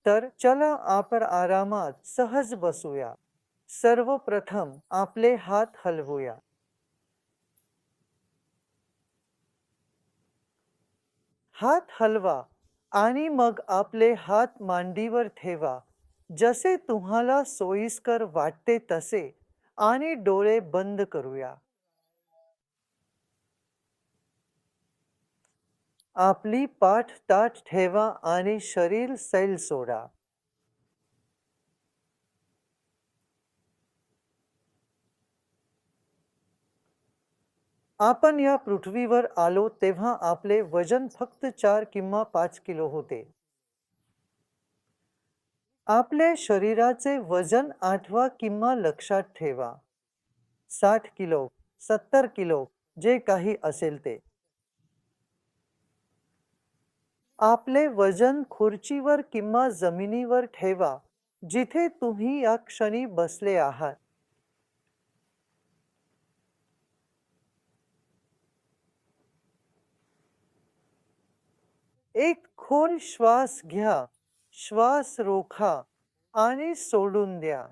तर चला आपण आरामात सहज बसूया. सर्वप्रथम आपले हात हलवूया. हात हलवा आणि मग आपले हात मांडीवर ठेवा. जसे तुम्हाला सोयीस्कर वाटते तसे आणि डोळे बंद करूया. आपली पाठ ताठ ठेवा आणि शरीर सैल सोडा. आपण या पृथ्वीवर आलो तेव्हा आपले वजन फक्त 4 किंवा 5 किलो होते. आपल्या शरीराचे वजन आठवा किंवा लक्षात ठेवा. 60 किलो, 70 किलो, जे काही असेल ते. आपले वजन खुर्चीवर किंवा जमिनीवर ठेवा, जिथे तुम्ही या क्षणी बसले आहात. एक खोल श्वास घ्या, श्वास रोखा आणि सोडून द्या.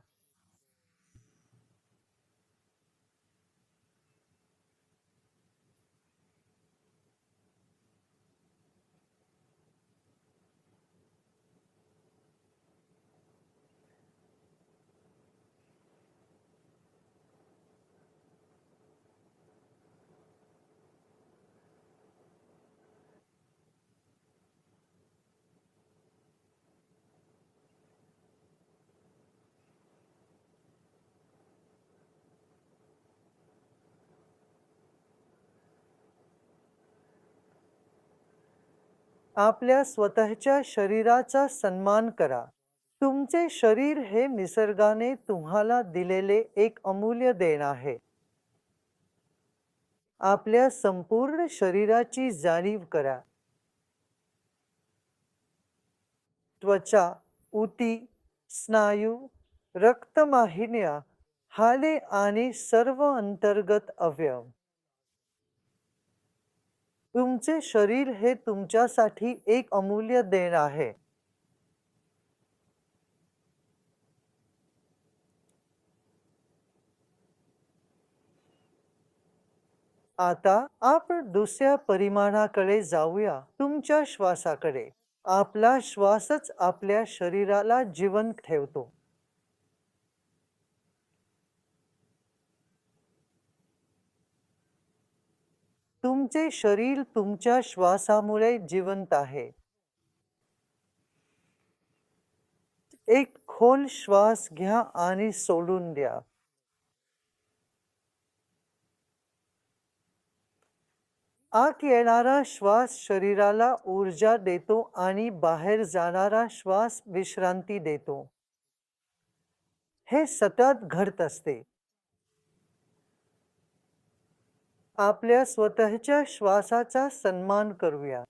आपल्या स्वतःच्या शरीराचा सन्मान करा. तुमचे शरीर हे निसर्गाने तुम्हाला दिलेले एक अमूल्य देण आहे. आपल्या संपूर्ण शरीराची जाणीव करा. त्वचा, उती, स्नायू, रक्तवाहिन्या, हाडे आणि सर्व अंतर्गत अवयव. तुमचे शरीर हे तुमच्यासाठी एक अमूल्य देण आहे. आता आपण दुसऱ्या परिमाणाकडे जाऊया, तुमच्या श्वासाकडे. आपला श्वासच आपल्या शरीराला जिवंत ठेवतो. तुमचे शरीर तुमच्या श्वासामुळे जिवंत आहे. एक खोल श्वास घ्या आणि सोडून द्या. आत येणारा श्वास शरीराला ऊर्जा देतो आणि बाहेर जाणारा श्वास विश्रांती देतो. हे सतत घडत असते. आपल्या स्वतःच्या श्वासाचा सन्मान करूया.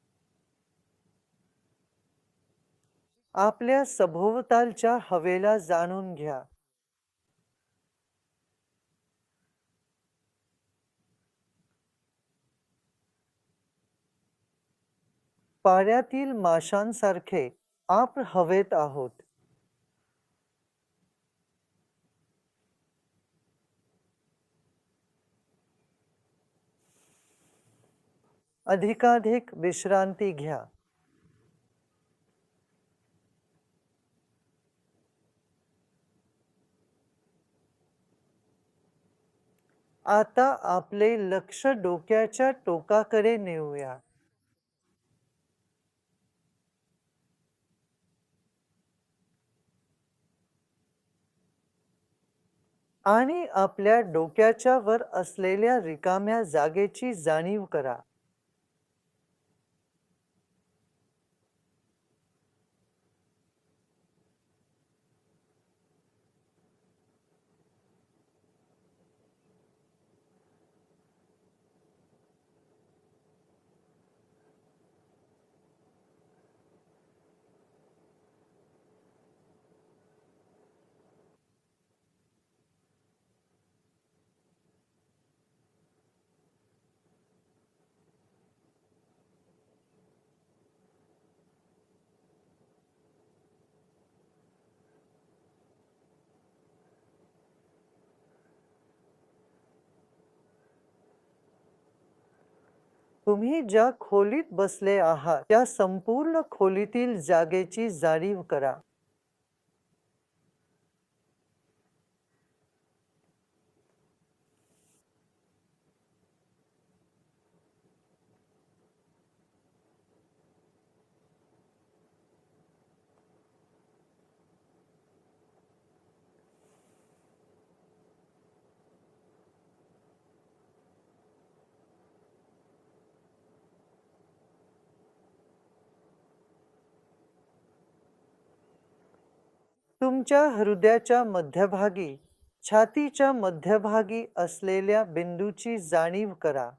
आपल्या सभोवतालच्या हवेला जाणून घ्या. पाण्यातील माशांसारखे आपण हवेत आहोत. अधिकाधिक विश्रांती घ्या. आता आपले लक्ष डोक्याच्या टोकाकडे नेऊया. आणि आपल्या डोक्याच्या वर असलेल्या रिकाम्या जागेची जाणीव करा. तुम्ही ज्या खोलीत बसले आहात त्या संपूर्ण खोलीतील जागेची जाणीव करा. तुमच्या हृदयाच्या मध्यभागी, छातीच्या मध्यभागी असलेल्या बिंदूची जाणीव करा.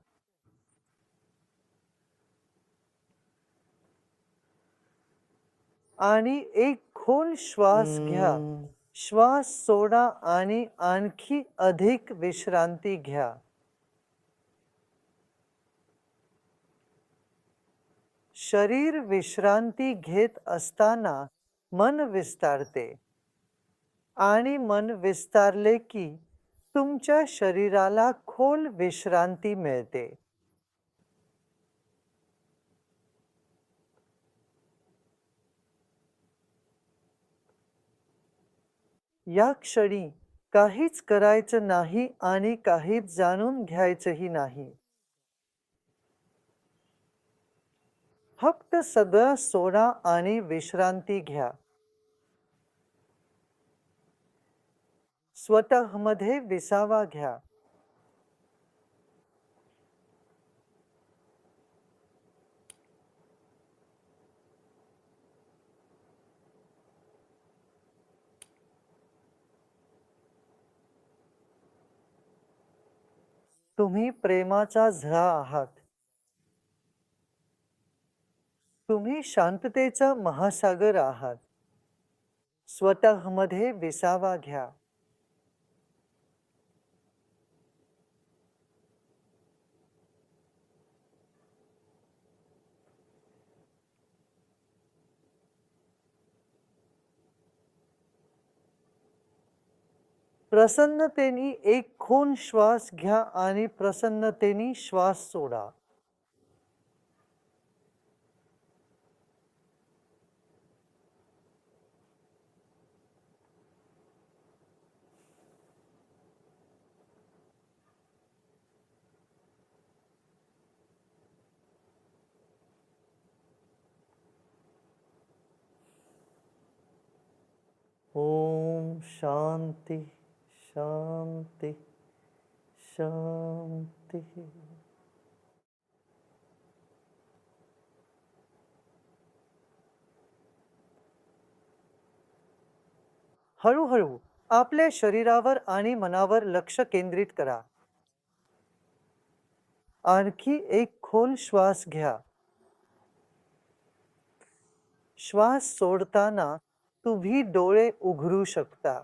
आणि एक खोल श्वास घ्या. श्वास सोडा आणि आणखी अधिक विश्रांती घ्या. शरीर विश्रांती घेत असताना मन विस्तारते. आणि मन विस्तारले की तुमच्या शरीराला खोल विश्रांती मिळते. या क्षणी काहीच करायचं नाही आणि काहीच जाणून घ्यायचंही नाही. फक्त सगळं सोडा आणि विश्रांती घ्या. स्वतःमध्ये विसावा घ्या. तुम्ही प्रेमाचा झरा आहात. तुम्ही शांततेचा महासागर आहात. स्वतःमध्ये विसावा घ्या. प्रसन्नतेने एक खोल श्वास घ्या आणि प्रसन्नतेने श्वास सोडा. ओम शांती शांती शांती. हळूहळू आपल्या शरीरावर आणि मनावर लक्ष केंद्रित करा. आणखी एक खोल श्वास घ्या. श्वास सोडताना तुम्ही डोळे उघडू शकता.